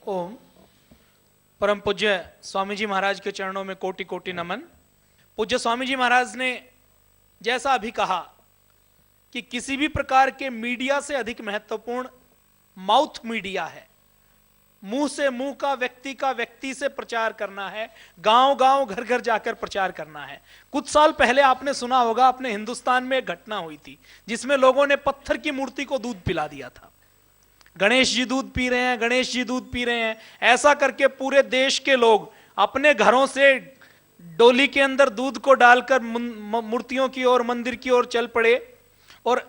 ओम। परम पूज्य स्वामी जी महाराज के चरणों में कोटि कोटि नमन। पूज्य स्वामी जी महाराज ने जैसा अभी कहा कि किसी भी प्रकार के मीडिया से अधिक महत्वपूर्ण माउथ मीडिया है। मुंह से मुंह का व्यक्ति से प्रचार करना है, गांव गांव घर घर जाकर प्रचार करना है। कुछ साल पहले आपने सुना होगा, अपने हिंदुस्तान में एक घटना हुई थी जिसमें लोगों ने पत्थर की मूर्ति को दूध पिला दिया था। गणेश जी दूध पी रहे हैं, गणेश जी दूध पी रहे हैं, ऐसा करके पूरे देश के लोग अपने घरों से डोली के अंदर दूध को डालकर मूर्तियों की ओर, मंदिर की ओर चल पड़े। और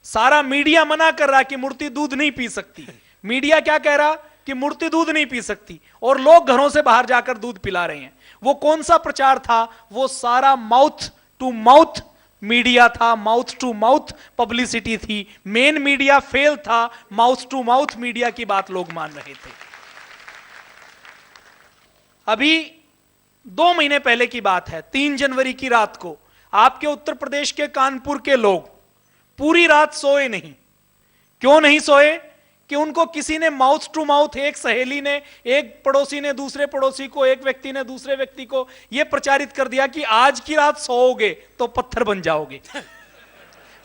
सारा मीडिया मना कर रहा कि मूर्ति दूध नहीं पी सकती। मीडिया क्या कह रहा कि मूर्ति दूध नहीं पी सकती, और लोग घरों से बाहर जाकर दूध पिला रहे हैं। वो कौन सा प्रचार था? वो सारा माउथ टू माउथ मीडिया था, माउथ टू माउथ पब्लिसिटी थी। मेन मीडिया फेल था, माउथ टू माउथ मीडिया की बात लोग मान रहे थे। अभी 2 महीने पहले की बात है, 3 जनवरी की रात को आपके उत्तर प्रदेश के कानपुर के लोग पूरी रात सोए नहीं। क्यों नहीं सोए? कि उनको किसी ने माउथ टू माउथ, एक सहेली ने, एक पड़ोसी ने दूसरे पड़ोसी को, एक व्यक्ति ने दूसरे व्यक्ति को यह प्रचारित कर दिया कि आज की रात सोओगे तो पत्थर बन जाओगे।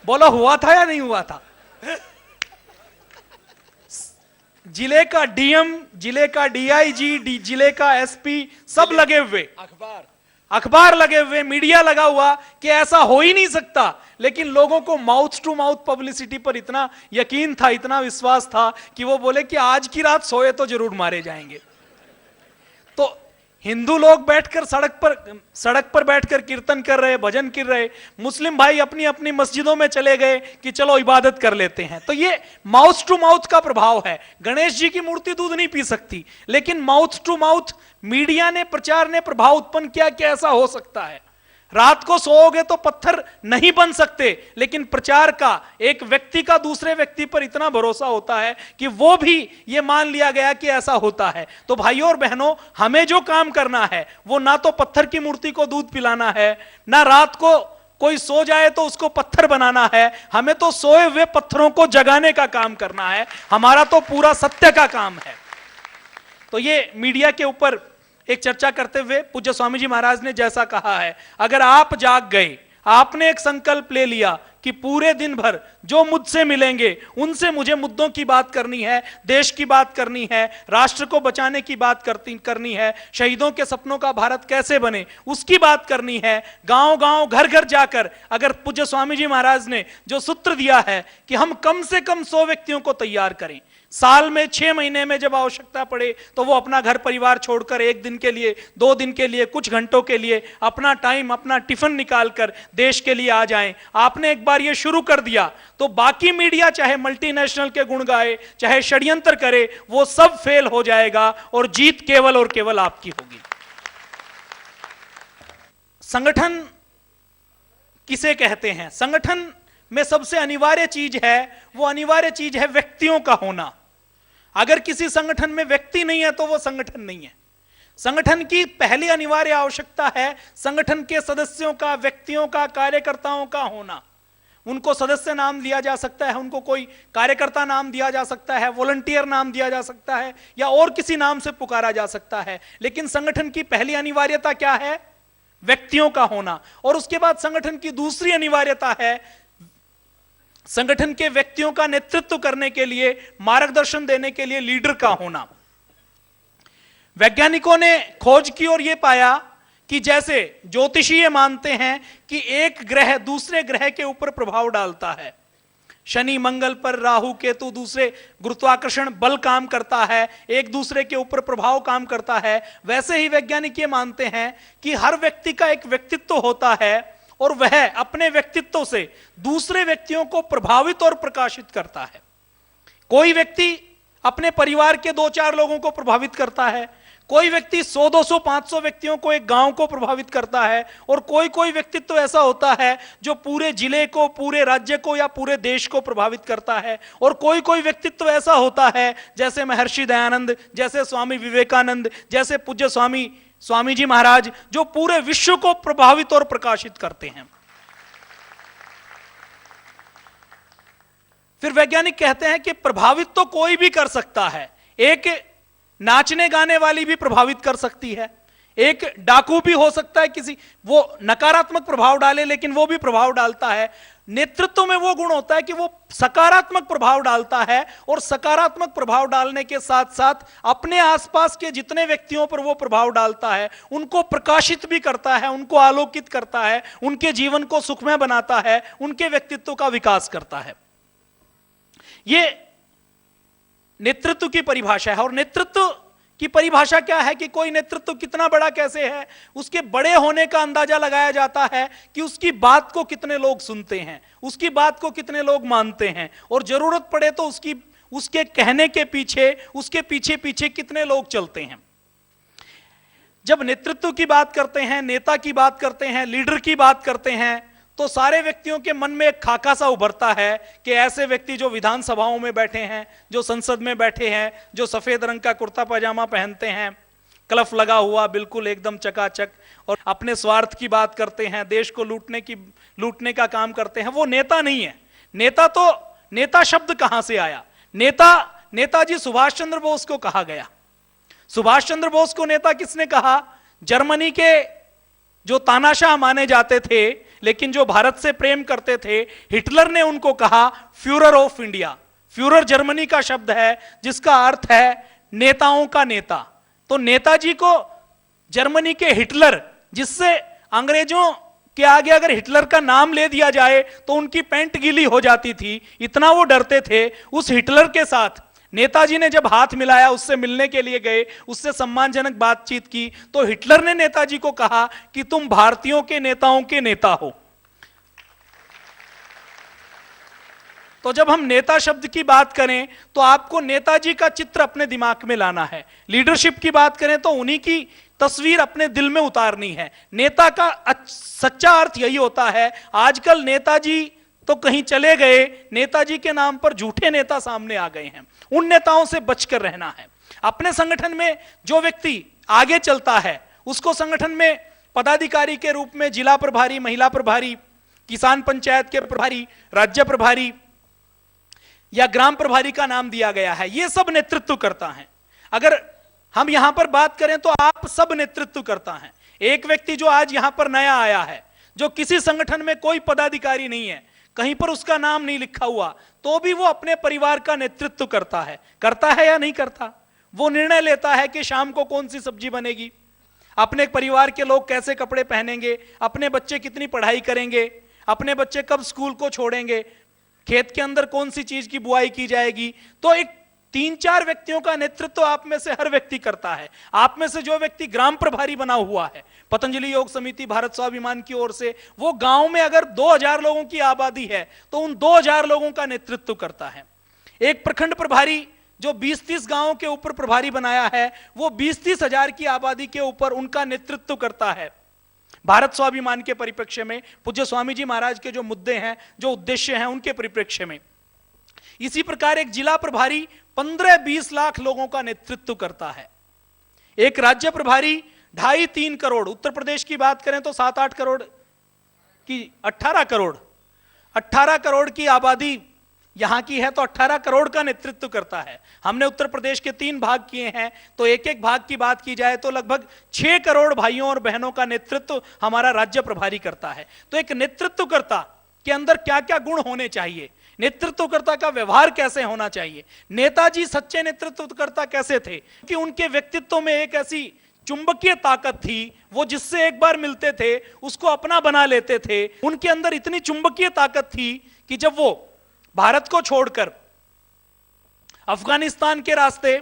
बोलो हुआ था या नहीं हुआ था? जिले का डीएम, जिले का डीआईजी, जिले का एसपी सब लगे हुए, अखबार लगे हुए, मीडिया लगा हुआ कि ऐसा हो ही नहीं सकता। लेकिन लोगों को माउथ टू माउथ पब्लिसिटी पर इतना यकीन था, इतना विश्वास था कि वो बोले कि आज की रात सोए तो जरूर मारे जाएंगे। तो हिंदू लोग बैठकर सड़क पर बैठकर कीर्तन कर रहे, भजन कर रहे, मुस्लिम भाई अपनी अपनी मस्जिदों में चले गए कि चलो इबादत कर लेते हैं। तो ये माउथ टू माउथ का प्रभाव है। गणेश जी की मूर्ति दूध नहीं पी सकती, लेकिन माउथ टू माउथ मीडिया ने, प्रचार ने प्रभाव उत्पन्न किया कि ऐसा हो सकता है। रात को सोओगे तो पत्थर नहीं बन सकते, लेकिन प्रचार का, एक व्यक्ति का दूसरे व्यक्ति पर इतना भरोसा होता है कि वो भी ये मान लिया गया कि ऐसा होता है। तो भाइयों और बहनों, हमें जो काम करना है वो ना तो पत्थर की मूर्ति को दूध पिलाना है, ना रात को कोई सो जाए तो उसको पत्थर बनाना है। हमें तो सोए हुए पत्थरों को जगाने का काम करना है। हमारा तो पूरा सत्य का काम है। तो ये मीडिया के ऊपर एक चर्चा करते हुए पूज्य स्वामी जी महाराज ने जैसा कहा है, अगर आप जाग गए, आपने एक संकल्प ले लिया कि पूरे दिन भर जो मुझसे मिलेंगे उनसे मुझे मुद्दों की बात करनी है, देश की बात करनी है, राष्ट्र को बचाने की बात करनी है, शहीदों के सपनों का भारत कैसे बने उसकी बात करनी है, गांव गांव घर घर जाकर, अगर पूज्य स्वामी जी महाराज ने जो सूत्र दिया है कि हम कम से कम 100 व्यक्तियों को तैयार करें, साल में 6 महीने में जब आवश्यकता पड़े तो वो अपना घर परिवार छोड़कर 1 दिन के लिए, 2 दिन के लिए, कुछ घंटों के लिए अपना टाइम, अपना टिफिन निकालकर देश के लिए आ जाएं। आपने एक बार ये शुरू कर दिया तो बाकी मीडिया चाहे मल्टीनेशनल के गुण गाए, चाहे षड्यंत्र करे, वो सब फेल हो जाएगा और जीत केवल और केवल आपकी होगी। संगठन किसे कहते हैं? संगठन में सबसे अनिवार्य चीज है, वो अनिवार्य चीज है व्यक्तियों का होना। अगर किसी संगठन में व्यक्ति नहीं है तो वो संगठन नहीं है। संगठन की पहली अनिवार्य आवश्यकता है संगठन के सदस्यों का, व्यक्तियों का, कार्यकर्ताओं का होना। उनको सदस्य नाम दिया जा सकता है, उनको कोई कार्यकर्ता नाम दिया जा सकता है, वॉलंटियर नाम दिया जा सकता है, या और किसी नाम से पुकारा जा सकता है। लेकिन संगठन की पहली अनिवार्यता क्या है? व्यक्तियों का होना। और उसके बाद संगठन की दूसरी अनिवार्यता है संगठन के व्यक्तियों का नेतृत्व करने के लिए, मार्गदर्शन देने के लिए लीडर का होना। वैज्ञानिकों ने खोज की और यह पाया कि जैसे ज्योतिषी ये मानते हैं कि एक ग्रह दूसरे ग्रह के ऊपर प्रभाव डालता है, शनि मंगल पर राहु केतु दूसरे गुरुत्वाकर्षण बल काम करता है, एक दूसरे के ऊपर प्रभाव काम करता है, वैसे ही वैज्ञानिक ये मानते हैं कि हर व्यक्ति का एक व्यक्तित्व होता है और वह अपने व्यक्तित्व से दूसरे व्यक्तियों को प्रभावित और प्रकाशित करता है। कोई व्यक्ति अपने परिवार के 2-4 लोगों को प्रभावित करता है, कोई व्यक्ति 100, 200, 500 व्यक्तियों को, एक गांव को प्रभावित करता है, और कोई व्यक्तित्व ऐसा होता है जो पूरे जिले को, पूरे राज्य को या पूरे देश को प्रभावित करता है, और कोई व्यक्तित्व ऐसा होता है जैसे महर्षि दयानंद, जैसे स्वामी विवेकानंद, जैसे पूज्य स्वामी जी महाराज, जो पूरे विश्व को प्रभावित और प्रकाशित करते हैं। फिर वैज्ञानिक कहते हैं कि प्रभावित तो कोई भी कर सकता है। एक नाचने गाने वाली भी प्रभावित कर सकती है, एक डाकू भी हो सकता है, किसी वो नकारात्मक प्रभाव डाले लेकिन वो भी प्रभाव डालता है। नेतृत्व में वो गुण होता है कि वो सकारात्मक प्रभाव डालता है, और सकारात्मक प्रभाव डालने के साथ साथ अपने आसपास के जितने व्यक्तियों पर वो प्रभाव डालता है उनको प्रकाशित भी करता है, उनको आलोकित करता है, उनके जीवन को सुखमय बनाता है, उनके व्यक्तित्व का विकास करता है। ये नेतृत्व की परिभाषा है। और नेतृत्व की परिभाषा क्या है कि कोई नेतृत्व कितना बड़ा कैसे है, उसके बड़े होने का अंदाजा लगाया जाता है कि उसकी बात को कितने लोग सुनते हैं, उसकी बात को कितने लोग मानते हैं, और जरूरत पड़े तो उसके कहने के पीछे, उसके पीछे पीछे कितने लोग चलते हैं। जब नेतृत्व की बात करते हैं, नेता की बात करते हैं, लीडर की बात करते हैं, तो सारे व्यक्तियों के मन में एक खाका सा उभरता है कि ऐसे व्यक्ति जो विधानसभाओं में बैठे हैं, जो संसद में बैठे हैं, जो सफेद रंग का कुर्ता पजामा पहनते हैं, क्लफ लगा हुआ, बिल्कुल एकदम चकाचक, और अपने स्वार्थ की बात करते हैं, देश को लूटने का काम करते हैं, वो नेता नहीं है। नेता शब्द कहां से आया? नेताजी सुभाष चंद्र बोस को कहा गया। सुभाष चंद्र बोस को नेता किसने कहा? जर्मनी के जो तानाशाह माने जाते थे लेकिन जो भारत से प्रेम करते थे, हिटलर ने उनको कहा Führer of India. Führer Germany का शब्द है जिसका अर्थ है नेताओं का नेता। तो नेताजी को जर्मनी के हिटलर, जिससे अंग्रेजों के आगे अगर हिटलर का नाम ले दिया जाए तो उनकी पैंट गीली हो जाती थी, इतना वो डरते थे। उस हिटलर के साथ नेताजी ने जब हाथ मिलाया, उससे मिलने के लिए गए, उससे सम्मानजनक बातचीत की, तो हिटलर ने नेताजी को कहा कि तुम भारतीयों के नेताओं के नेता हो। तो जब हम नेता शब्द की बात करें तो आपको नेताजी का चित्र अपने दिमाग में लाना है। लीडरशिप की बात करें तो उन्हीं की तस्वीर अपने दिल में उतारनी है। नेता का सच्चा अर्थ यही होता है। आजकल नेताजी तो कहीं चले गए, नेताजी के नाम पर झूठे नेता सामने आ गए हैं। उन नेताओं से बचकर रहना है। अपने संगठन में जो व्यक्ति आगे चलता है उसको संगठन में पदाधिकारी के रूप में जिला प्रभारी, महिला प्रभारी, किसान पंचायत के प्रभारी, राज्य प्रभारी या ग्राम प्रभारी का नाम दिया गया है। ये सब नेतृत्व करता है। अगर हम यहां पर बात करें तो आप सब नेतृत्व करता है। एक व्यक्ति जो आज यहां पर नया आया है, जो किसी संगठन में कोई पदाधिकारी नहीं है, कहीं पर उसका नाम नहीं लिखा हुआ, तो भी वो अपने परिवार का नेतृत्व करता है या नहीं करता? वो निर्णय लेता है कि शाम को कौन सी सब्जी बनेगी, अपने परिवार के लोग कैसे कपड़े पहनेंगे, अपने बच्चे कितनी पढ़ाई करेंगे, अपने बच्चे कब स्कूल को छोड़ेंगे, खेत के अंदर कौन सी चीज की बुआई की जाएगी। तो एक 3-4 व्यक्तियों का नेतृत्व आप में से हर व्यक्ति करता है। आप में से जो व्यक्ति ग्राम प्रभारी बना हुआ है पतंजलि योग समिति भारत स्वाभिमान की ओर से, वो गांव में अगर 2000 लोगों की आबादी है तो उन 2000 लोगों का नेतृत्व करता है। एक प्रखंड प्रभारी जो 20-30 गांवों के ऊपर प्रभारी बनाया है, वो 20-30 हजार की आबादी के ऊपर उनका नेतृत्व करता है। भारत स्वाभिमान के परिप्रेक्ष्य में, पूज्य स्वामी जी महाराज के जो मुद्दे हैं, जो उद्देश्य हैं, उनके परिप्रेक्ष्य में। इसी प्रकार एक जिला प्रभारी 15-20 लाख लोगों का नेतृत्व करता है। एक राज्य प्रभारी 2.5-3 करोड़, उत्तर प्रदेश की बात करें तो 7-8 करोड़ की 18 करोड़ की आबादी यहां की है, तो 18 करोड़ का नेतृत्व करता है। हमने उत्तर प्रदेश के 3 भाग किए हैं, तो एक भाग की बात की जाए तो लगभग 6 करोड़ भाइयों और बहनों का नेतृत्व हमारा राज्य प्रभारी करता है। तो एक नेतृत्वकर्ता के अंदर क्या क्या गुण होने चाहिए, नेतृत्वकर्ता का व्यवहार कैसे होना चाहिए। नेताजी सच्चे नेतृत्वकर्ता कैसे थे कि उनके व्यक्तित्व में एक ऐसी चुंबकीय ताकत थी, वो जिससे एक बार मिलते थे उसको अपना बना लेते थे। उनके अंदर इतनी चुंबकीय ताकत थी कि जब वो भारत को छोड़कर अफगानिस्तान के रास्ते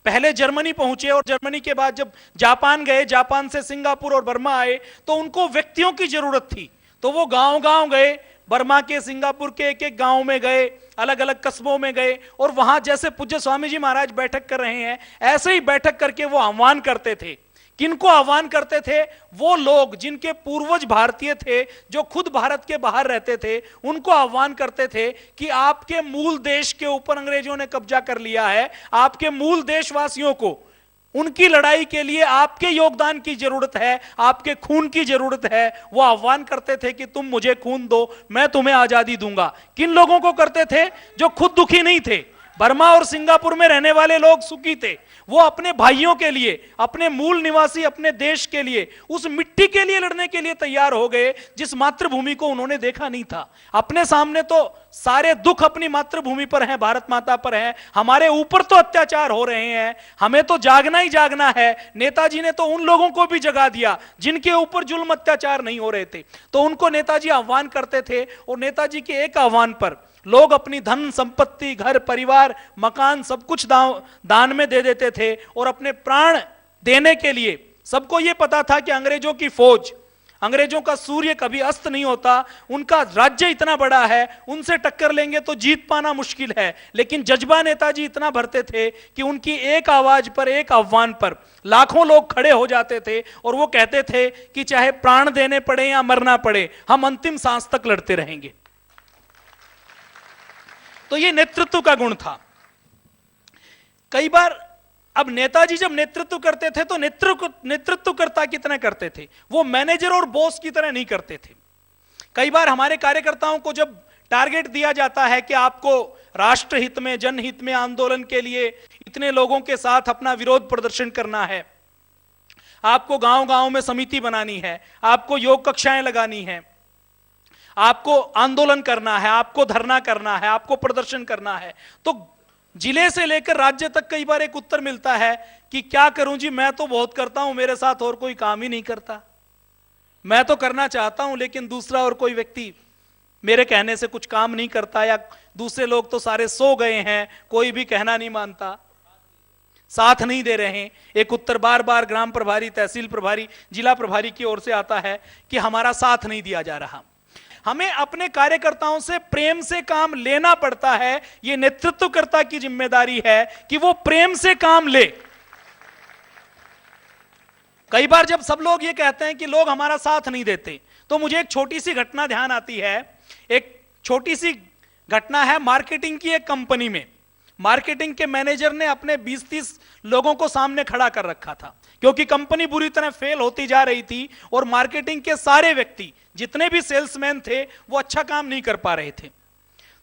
पहले जर्मनी पहुंचे और जर्मनी के बाद जब जापान गए, जापान से सिंगापुर और बर्मा आए, तो उनको व्यक्तियों की जरूरत थी। तो वो गांव-गांव गए, बर्मा के, सिंगापुर के एक-एक गांव में गए, अलग अलग कस्बों में गए, और वहां जैसे पूज्य स्वामी जी महाराज बैठक कर रहे हैं ऐसे ही बैठक करके वो आह्वान करते थे। किनको आह्वान करते थे? वो लोग जिनके पूर्वज भारतीय थे, जो खुद भारत के बाहर रहते थे, उनको आह्वान करते थे कि आपके मूल देश के ऊपर अंग्रेजों ने कब्जा कर लिया है, आपके मूल देशवासियों को उनकी लड़ाई के लिए आपके योगदान की जरूरत है, आपके खून की जरूरत है। वो आह्वान करते थे कि तुम मुझे खून दो, मैं तुम्हें आजादी दूंगा। किन लोगों को करते थे? जो खुद दुखी नहीं थे, बर्मा और सिंगापुर में रहने वाले लोग सुखी थे। वो अपने भाइयों के लिए, अपने मूल निवासी, अपने देश के लिए, उस मिट्टी के लिए लड़ने के लिए तैयार हो गए जिस मातृभूमि को उन्होंने देखा नहीं था। अपने सामने तो सारे दुख अपनी मातृभूमि पर हैं, भारत माता पर हैं। हमारे ऊपर तो अत्याचार हो रहे हैं, हमें तो जागना ही जागना है। नेताजी ने तो उन लोगों को भी जगा दिया जिनके ऊपर जुल्म अत्याचार नहीं हो रहे थे। तो उनको नेताजी आह्वान करते थे और नेताजी के एक आह्वान पर लोग अपनी धन संपत्ति, घर परिवार, मकान सब कुछ दान में दे देते थे और अपने प्राण देने के लिए। सबको यह पता था कि अंग्रेजों की फौज, अंग्रेजों का सूर्य कभी अस्त नहीं होता, उनका राज्य इतना बड़ा है, उनसे टक्कर लेंगे तो जीत पाना मुश्किल है। लेकिन जज्बा नेताजी इतना भरते थे कि उनकी एक आवाज पर, एक आह्वान पर लाखों लोग खड़े हो जाते थे और वो कहते थे कि चाहे प्राण देने पड़े या मरना पड़े, हम अंतिम सांस तक लड़ते रहेंगे। तो ये नेतृत्व का गुण था। कई बार अब नेताजी जब नेतृत्व करते थे तो नेतृत्वकर्ता कितने करते थे, वो मैनेजर और बॉस की तरह नहीं करते थे। कई बार हमारे कार्यकर्ताओं को जब टारगेट दिया जाता है कि आपको राष्ट्रहित में, जनहित में आंदोलन के लिए इतने लोगों के साथ अपना विरोध प्रदर्शन करना है, आपको गांव-गांव में समिति बनानी है, आपको योग कक्षाएं लगानी है, आपको आंदोलन करना है, आपको धरना करना है, आपको प्रदर्शन करना है, तो जिले से लेकर राज्य तक कई बार एक उत्तर मिलता है कि क्या करूं जी, मैं तो बहुत करता हूं, मेरे साथ और कोई काम ही नहीं करता। मैं तो करना चाहता हूं लेकिन दूसरा और कोई व्यक्ति मेरे कहने से कुछ काम नहीं करता, या दूसरे लोग तो सारे सो गए हैं, कोई भी कहना नहीं मानता, साथ नहीं दे रहे हैं। एक उत्तर बार बार ग्राम प्रभारी, तहसील प्रभारी, जिला प्रभारी की ओर से आता है कि हमारा साथ नहीं दिया जा रहा। हमें अपने कार्यकर्ताओं से प्रेम से काम लेना पड़ता है। यह नेतृत्वकर्ता की जिम्मेदारी है कि वो प्रेम से काम ले। कई बार जब सब लोग ये कहते हैं कि लोग हमारा साथ नहीं देते, तो मुझे एक छोटी सी घटना ध्यान आती है। एक छोटी सी घटना है, मार्केटिंग की एक कंपनी में मार्केटिंग के मैनेजर ने अपने 20-30 लोगों को सामने खड़ा कर रखा था, क्योंकि कंपनी बुरी तरह फेल होती जा रही थी और मार्केटिंग के सारे व्यक्ति, जितने भी सेल्समैन थे, वो अच्छा काम नहीं कर पा रहे थे।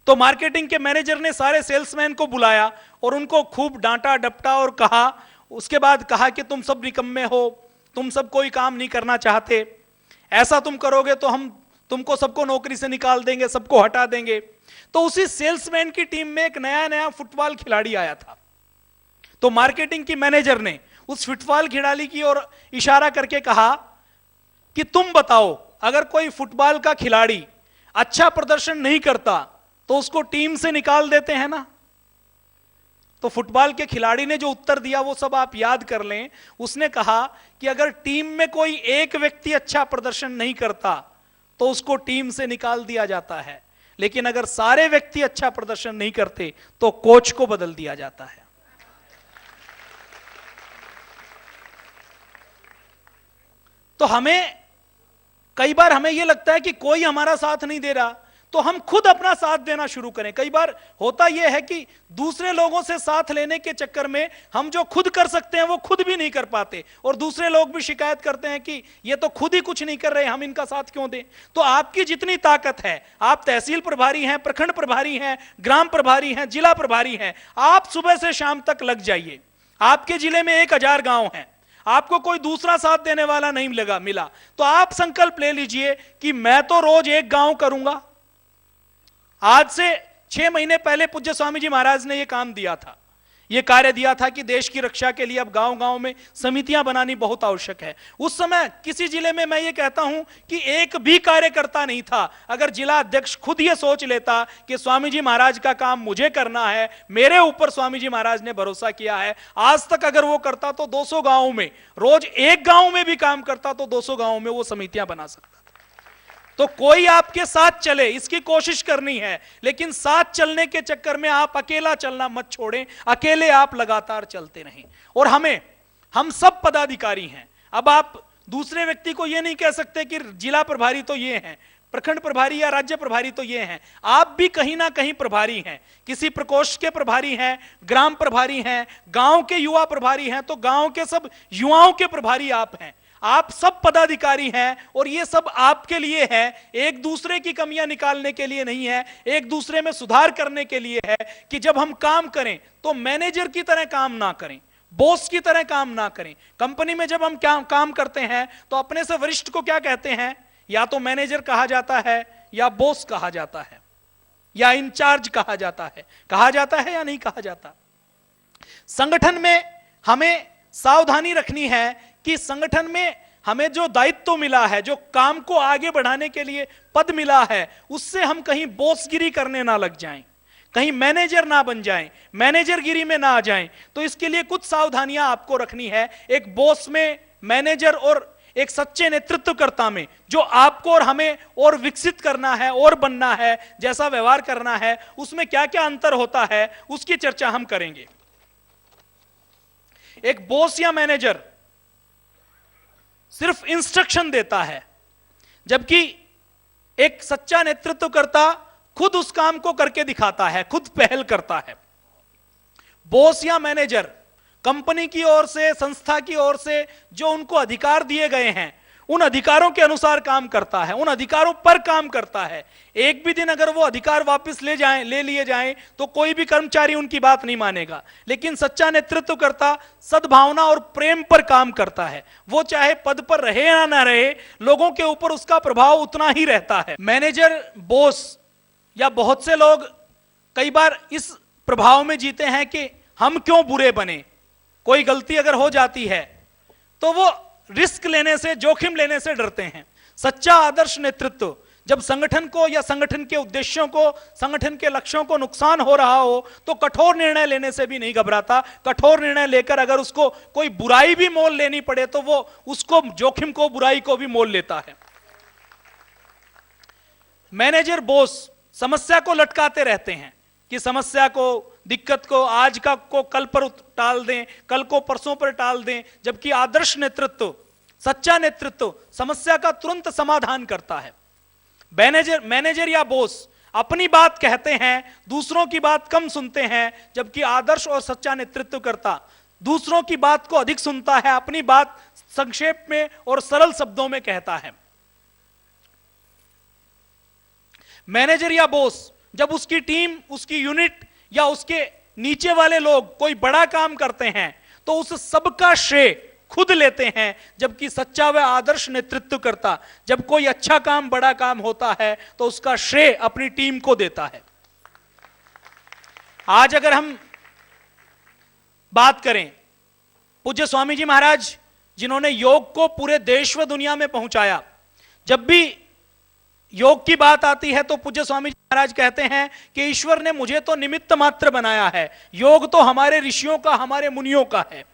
तो मार्केटिंग के मैनेजर ने सारे सेल्समैन को बुलाया और उनको खूब डांटा डपटा और कहा, उसके बाद कहा कि तुम सब निकम्मे हो, तुम सब कोई काम नहीं करना चाहते, ऐसा तुम करोगे तो हम तुमको सबको नौकरी से निकाल देंगे, सबको हटा देंगे। तो उसी सेल्समैन की टीम में एक नया फुटबॉल खिलाड़ी आया था। तो मार्केटिंग की मैनेजर ने उस फुटबॉल खिलाड़ी की ओर इशारा करके कहा कि तुम बताओ, अगर कोई फुटबॉल का खिलाड़ी अच्छा प्रदर्शन नहीं करता तो उसको टीम से निकाल देते हैं ना। तो फुटबॉल के खिलाड़ी ने जो उत्तर दिया वो सब आप याद कर लें। उसने कहा कि अगर टीम में कोई एक व्यक्ति अच्छा प्रदर्शन नहीं करता तो उसको टीम से निकाल दिया जाता है, लेकिन अगर सारे व्यक्ति अच्छा प्रदर्शन नहीं करते तो कोच को बदल दिया जाता है। तो कई बार हमें यह लगता है कि कोई हमारा साथ नहीं दे रहा, तो हम खुद अपना साथ देना शुरू करें। कई बार होता यह है कि दूसरे लोगों से साथ लेने के चक्कर में हम जो खुद कर सकते हैं वो खुद भी नहीं कर पाते, और दूसरे लोग भी शिकायत करते हैं कि ये तो खुद ही कुछ नहीं कर रहे, हम इनका साथ क्यों दें। तो आपकी जितनी ताकत है, आप तहसील प्रभारी हैं, प्रखंड प्रभारी हैं, ग्राम प्रभारी हैं, जिला प्रभारी हैं, आप सुबह से शाम तक लग जाइए। आपके जिले में 1000 गांव हैं, आपको कोई दूसरा साथ देने वाला नहीं मिला, तो आप संकल्प ले लीजिए कि मैं तो रोज एक गांव करूंगा। आज से 6 महीने पहले पूज्य स्वामी जी महाराज ने यह काम दिया था, यह कार्य दिया था कि देश की रक्षा के लिए अब गांव-गांव में समितियां बनानी बहुत आवश्यक है। उस समय किसी जिले में मैं ये कहता हूं कि एक भी कार्यकर्ता नहीं था। अगर जिला अध्यक्ष खुद ये सोच लेता कि स्वामी जी महाराज का काम मुझे करना है, मेरे ऊपर स्वामी जी महाराज ने भरोसा किया है, आज तक अगर वो करता तो 200 गांवों में, रोज एक गांव में भी काम करता तो 200 गांवों में वो समितियां बना सकता। तो कोई आपके साथ चले, इसकी कोशिश करनी है, लेकिन साथ चलने के चक्कर में आप अकेला चलना मत छोड़ें, अकेले आप लगातार चलते रहें। और हम सब पदाधिकारी हैं। अब आप दूसरे व्यक्ति को यह नहीं कह सकते कि जिला प्रभारी तो ये हैं, प्रखंड प्रभारी या राज्य प्रभारी तो ये हैं। आप भी कहीं ना कहीं प्रभारी हैं, किसी प्रकोष्ठ के प्रभारी हैं, ग्राम प्रभारी हैं, गांव के युवा प्रभारी हैं, तो गांव के सब युवाओं के प्रभारी आप हैं। आप सब पदाधिकारी हैं और ये सब आपके लिए है, एक दूसरे की कमियां निकालने के लिए नहीं है, एक दूसरे में सुधार करने के लिए है कि जब हम काम करें तो मैनेजर की तरह काम ना करें, बॉस की तरह काम ना करें। कंपनी में जब हम काम करते हैं तो अपने से वरिष्ठ को क्या कहते हैं? या तो मैनेजर कहा जाता है या बॉस कहा जाता है या इंचार्ज कहा जाता है या नहीं कहा जाता। संगठन में हमें सावधानी रखनी है कि संगठन में हमें जो दायित्व मिला है, जो काम को आगे बढ़ाने के लिए पद मिला है, उससे हम कहीं बॉसगिरी करने ना लग जाएं, कहीं मैनेजर ना बन जाएं, मैनेजरगिरी में ना आ जाएं। तो इसके लिए कुछ सावधानियां आपको रखनी है। एक बॉस में, मैनेजर और एक सच्चे नेतृत्वकर्ता में, जो आपको और हमें और विकसित करना है और बनना है, जैसा व्यवहार करना है, उसमें क्या क्या अंतर होता है, उसकी चर्चा हम करेंगे। एक बॉस या मैनेजर सिर्फ इंस्ट्रक्शन देता है, जबकि एक सच्चा नेतृत्वकर्ता खुद उस काम को करके दिखाता है, खुद पहल करता है। बॉस या मैनेजर कंपनी की ओर से, संस्था की ओर से जो उनको अधिकार दिए गए हैं, उन अधिकारों के अनुसार काम करता है, उन अधिकारों पर काम करता है। एक भी दिन अगर वो अधिकार वापस ले लिए जाएं तो कोई भी कर्मचारी उनकी बात नहीं मानेगा। लेकिन सच्चा नेतृत्वकर्ता सद्भावना और प्रेम पर काम करता है। वो चाहे पद पर रहे या ना रहे, लोगों के ऊपर उसका प्रभाव उतना ही रहता है। मैनेजर, बॉस या बहुत से लोग कई बार इस प्रभाव में जीते हैं कि हम क्यों बुरे बने, कोई गलती अगर हो जाती है तो वो रिस्क लेने से, जोखिम लेने से डरते हैं। सच्चा आदर्श नेतृत्व जब संगठन को या संगठन के उद्देश्यों को, संगठन के लक्ष्यों को नुकसान हो रहा हो तो कठोर निर्णय लेने से भी नहीं घबराता। कठोर निर्णय लेकर अगर उसको कोई बुराई भी मोल लेनी पड़े तो वो उसको, जोखिम को, बुराई को भी मोल लेता है। मैनेजर, बॉस समस्या को लटकाते रहते हैं कि समस्या को, दिक्कत को आज का को कल पर टाल दें, कल को परसों पर टाल दें। जबकि आदर्श नेतृत्व, सच्चा नेतृत्व समस्या का तुरंत समाधान करता है। मैनेजर या बॉस अपनी बात कहते हैं, दूसरों की बात कम सुनते हैं, जबकि आदर्श और सच्चा नेतृत्वकर्ता दूसरों की बात को अधिक सुनता है, अपनी बात संक्षेप में और सरल शब्दों में कहता है। मैनेजर या बॉस जब उसकी टीम, उसकी यूनिट या उसके नीचे वाले लोग कोई बड़ा काम करते हैं तो उस सबका श्रेय खुद लेते हैं, जबकि सच्चा व आदर्श नेतृत्वकर्ता जब कोई अच्छा काम, बड़ा काम होता है तो उसका श्रेय अपनी टीम को देता है। आज अगर हम बात करें, पूज्य स्वामी जी महाराज जिन्होंने योग को पूरे देश व दुनिया में पहुंचाया, जब भी योग की बात आती है तो पूज्य स्वामी जी महाराज कहते हैं कि ईश्वर ने मुझे तो निमित्त मात्र बनाया है, योग तो हमारे ऋषियों का, हमारे मुनियों का है।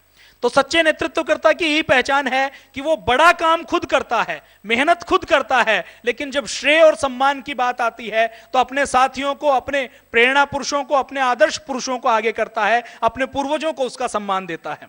तो सच्चे नेतृत्वकर्ता की यही पहचान है कि वो बड़ा काम खुद करता है, मेहनत खुद करता है, लेकिन जब श्रेय और सम्मान की बात आती है तो अपने साथियों को, अपने प्रेरणा पुरुषों को, अपने आदर्श पुरुषों को आगे करता है, अपने पूर्वजों को उसका सम्मान देता है।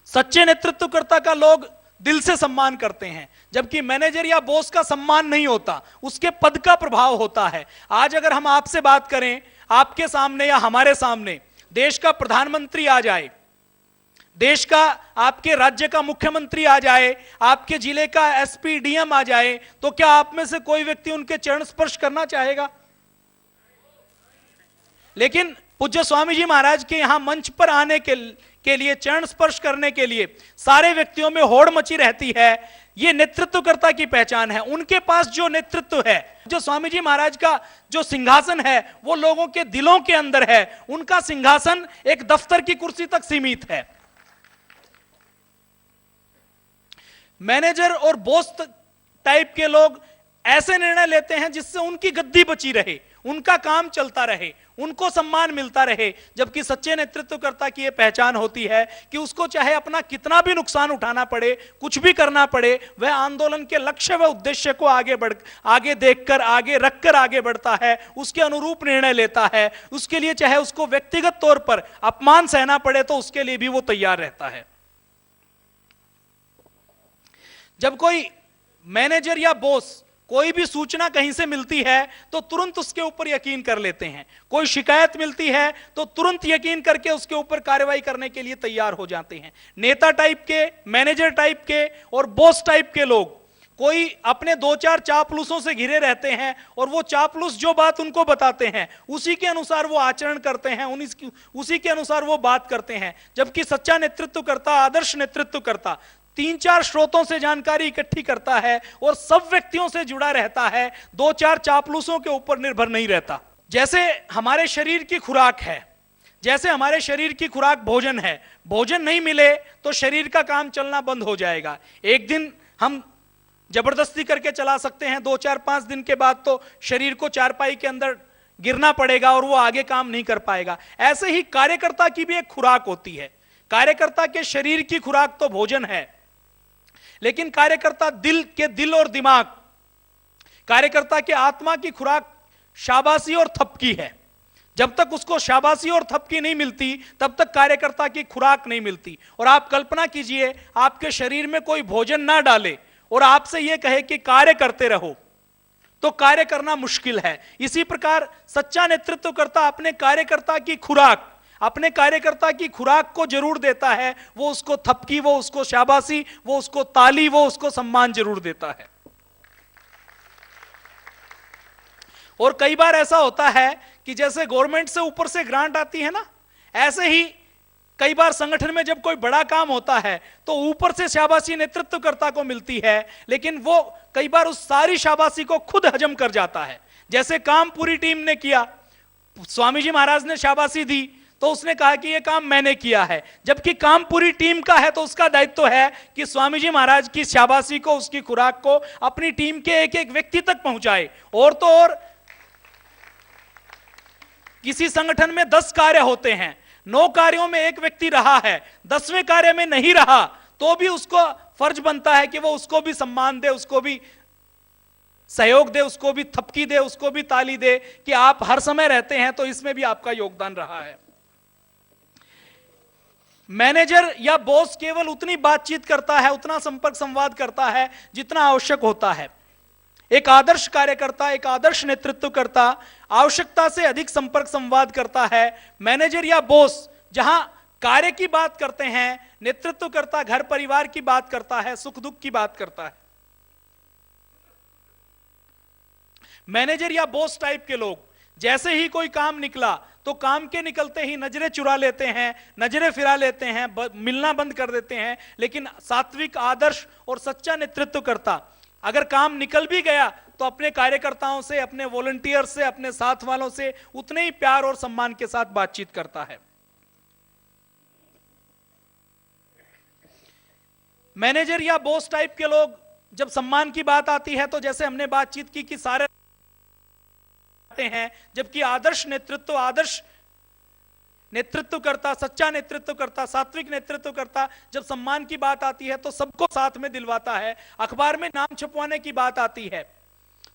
सच्चे नेतृत्वकर्ता का लोग दिल से सम्मान करते हैं, जबकि मैनेजर या बॉस का सम्मान नहीं होता, उसके पद का प्रभाव होता है। आज अगर हम आपसे बात करें, आपके सामने या हमारे सामने देश का प्रधानमंत्री आ जाए, देश का, आपके राज्य का मुख्यमंत्री आ जाए, आपके जिले का एसपी, डीएम आ जाए, तो क्या आप में से कोई व्यक्ति उनके चरण स्पर्श करना चाहेगा? लेकिन पूज्य स्वामी जी महाराज के यहां मंच पर आने के लिए, चरण स्पर्श करने के लिए सारे व्यक्तियों में होड़ मची रहती है। यह नेतृत्वकर्ता की पहचान है। उनके पास जो नेतृत्व है, जो स्वामी जी महाराज का जो सिंहासन है, वो लोगों के दिलों के अंदर है। उनका सिंहासन एक दफ्तर की कुर्सी तक सीमित है। मैनेजर और बॉस टाइप के लोग ऐसे निर्णय लेते हैं जिससे उनकी गद्दी बची रहे, उनका काम चलता रहे, उनको सम्मान मिलता रहे। जबकि सच्चे नेतृत्वकर्ता की यह पहचान होती है कि उसको चाहे अपना कितना भी नुकसान उठाना पड़े, कुछ भी करना पड़े, वह आंदोलन के लक्ष्य व उद्देश्य को आगे देखकर, आगे रखकर आगे बढ़ता है, उसके अनुरूप निर्णय लेता है। उसके लिए चाहे उसको व्यक्तिगत तौर पर अपमान सहना पड़े तो उसके लिए भी वो तैयार रहता है। जब कोई मैनेजर या बॉस कोई भी सूचना कहीं से मिलती है तो तुरंत उसके ऊपर यकीन कर लेते हैं, कोई शिकायत मिलती है तो तुरंत यकीन करके उसके ऊपर कार्रवाई करने के लिए तैयार हो जाते हैं। नेता टाइप के, मैनेजर टाइप के और बॉस टाइप के लोग कोई अपने 2-4 चापलूसों से घिरे रहते हैं और वो चापलूस जो बात उनको बताते हैं उसी के अनुसार वो आचरण करते हैं, उसी के अनुसार वो बात करते हैं। जबकि सच्चा नेतृत्व करता, आदर्श नेतृत्व करता 3-4 स्रोतों से जानकारी इकट्ठी करता है और सब व्यक्तियों से जुड़ा रहता है, 2-4 चापलूसों के ऊपर निर्भर नहीं रहता। जैसे हमारे शरीर की खुराक है, जैसे हमारे शरीर की खुराक भोजन है, भोजन नहीं मिले तो शरीर का काम चलना बंद हो जाएगा। एक दिन हम जबरदस्ती करके चला सकते हैं, 2-4-5 दिन के बाद तो शरीर को चारपाई के अंदर गिरना पड़ेगा और वो आगे काम नहीं कर पाएगा। ऐसे ही कार्यकर्ता की भी एक खुराक होती है। कार्यकर्ता के शरीर की खुराक तो भोजन है, लेकिन कार्यकर्ता दिल और दिमाग, कार्यकर्ता के आत्मा की खुराक शाबाशी और थपकी है। जब तक उसको शाबाशी और थपकी नहीं मिलती तब तक कार्यकर्ता की खुराक नहीं मिलती। और आप कल्पना कीजिए, आपके शरीर में कोई भोजन ना डाले और आपसे यह कहे कि कार्य करते रहो, तो कार्य करना मुश्किल है। इसी प्रकार सच्चा नेतृत्वकर्ता अपने कार्यकर्ता की खुराक, अपने कार्यकर्ता की खुराक को जरूर देता है। वो उसको थपकी, वो उसको शाबाशी, वो उसको ताली, वो उसको सम्मान जरूर देता है। और कई बार ऐसा होता है कि जैसे गवर्नमेंट से ऊपर से ग्रांट आती है ना, ऐसे ही कई बार संगठन में जब कोई बड़ा काम होता है तो ऊपर से शाबाशी नेतृत्वकर्ता को मिलती है, लेकिन वो कई बार उस सारी शाबाशी को खुद हजम कर जाता है। जैसे काम पूरी टीम ने किया, स्वामी जी महाराज ने शाबाशी दी तो उसने कहा कि यह काम मैंने किया है, जबकि काम पूरी टीम का है तो उसका दायित्व है कि स्वामी जी महाराज की शाबाशी को, उसकी खुराक को अपनी टीम के एक एक व्यक्ति तक पहुंचाए। और तो और किसी संगठन में 10 कार्य होते हैं, 9 कार्यों में एक व्यक्ति रहा है, 10वें कार्य में नहीं रहा, तो भी उसको फर्ज बनता है कि वो उसको भी सम्मान दे, उसको भी सहयोग दे, उसको भी थपकी दे, उसको भी ताली दे कि आप हर समय रहते हैं तो इसमें भी आपका योगदान रहा है। मैनेजर या बॉस केवल उतनी बातचीत करता है, उतना संपर्क संवाद करता है जितना आवश्यक होता है। एक आदर्श कार्यकर्ता, एक आदर्श नेतृत्वकर्ता आवश्यकता से अधिक संपर्क संवाद करता है। मैनेजर या बॉस जहां कार्य की बात करते हैं, नेतृत्वकर्ता घर परिवार की बात करता है, सुख दुख की बात करता है। मैनेजर या बॉस टाइप के लोग जैसे ही कोई काम निकला तो काम के निकलते ही नजरें चुरा लेते हैं, नजरें फिरा लेते हैं, मिलना बंद कर देते हैं। लेकिन सात्विक, आदर्श और सच्चा नेतृत्वकर्ता अगर काम निकल भी गया तो अपने कार्यकर्ताओं से, अपने वॉलंटियर से, अपने साथ वालों से उतने ही प्यार और सम्मान के साथ बातचीत करता है। मैनेजर या बॉस टाइप के लोग जब सम्मान की बात आती है तो जैसे हमने बातचीत की कि सारे हैं, जबकि आदर्श नेतृत्व, आदर्श नेतृत्वकर्ता, सच्चा नेतृत्वकर्ता, सात्विक नेतृत्वकर्ता जब सम्मान की बात आती है तो सबको साथ में दिलवाता है। अखबार में नाम छपवाने की बात आती है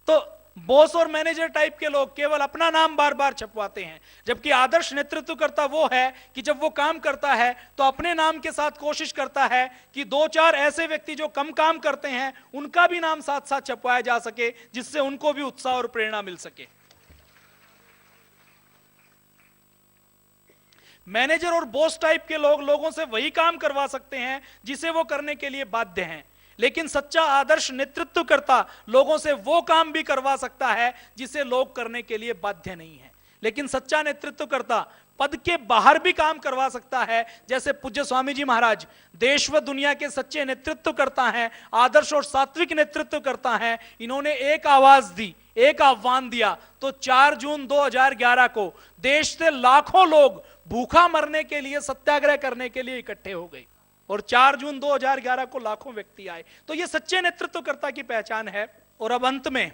तो बॉस और मैनेजर टाइप के लोग केवल अपना नाम बार बार छपवाते हैं, जबकि आदर्श नेतृत्वकर्ता वो है कि जब वो काम करता है तो अपने नाम के साथ कोशिश करता है कि 2-4 ऐसे व्यक्ति जो कम काम करते हैं उनका भी नाम साथ साथ छपवाया जा सके, जिससे उनको भी उत्साह और प्रेरणा मिल सके। मैनेजर और बॉस टाइप के लोग लोगों से वही काम करवा सकते हैं जिसे वो करने के लिए बाध्य हैं, लेकिन सच्चा आदर्श नेतृत्वकर्ता लोगों से वो काम भी करवा सकता है जिसे लोग करने के लिए बाध्य नहीं है। लेकिन सच्चा नेतृत्वकर्ता पद के बाहर भी काम करवा सकता है। जैसे पूज्य स्वामी जी महाराज देश व दुनिया के सच्चे नेतृत्वकर्ता हैं, आदर्श और सात्विक नेतृत्वकर्ता हैं। इन्होंने एक आवाज दी, एक आह्वान दिया तो 4 जून 2011 को देश से लाखों लोग भूखा मरने के लिए, सत्याग्रह करने के लिए इकट्ठे हो गए और 4 जून 2011 को लाखों व्यक्ति आए। तो यह सच्चे नेतृत्वकर्ता की पहचान है। और अब अंत में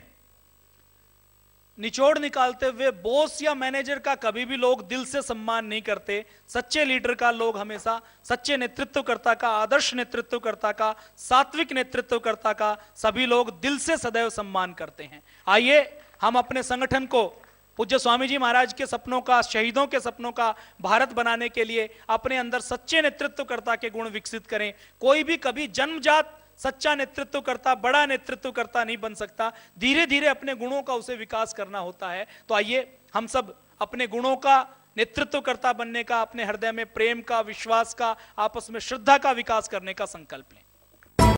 निचोड़ निकालते हुए, बॉस या मैनेजर का कभी भी लोग दिल से सम्मान नहीं करते। सच्चे लीडर का लोग हमेशा, सच्चे नेतृत्वकर्ता का, आदर्श नेतृत्वकर्ता का, सात्विक नेतृत्वकर्ता का सभी लोग दिल से सदैव सम्मान करते हैं। आइए हम अपने संगठन को पूज्य स्वामी जी महाराज के सपनों का, शहीदों के सपनों का भारत बनाने के लिए अपने अंदर सच्चे नेतृत्वकर्ता के गुण विकसित करें। कोई भी कभी जन्मजात सच्चा नेतृत्वकर्ता, बड़ा नेतृत्वकर्ता नहीं बन सकता। धीरे धीरे अपने गुणों का उसे विकास करना होता है। तो आइए हम सब अपने गुणों का नेतृत्वकर्ता बनने का, अपने हृदय में प्रेम का, विश्वास का, आपस में श्रद्धा का विकास करने का संकल्प लें।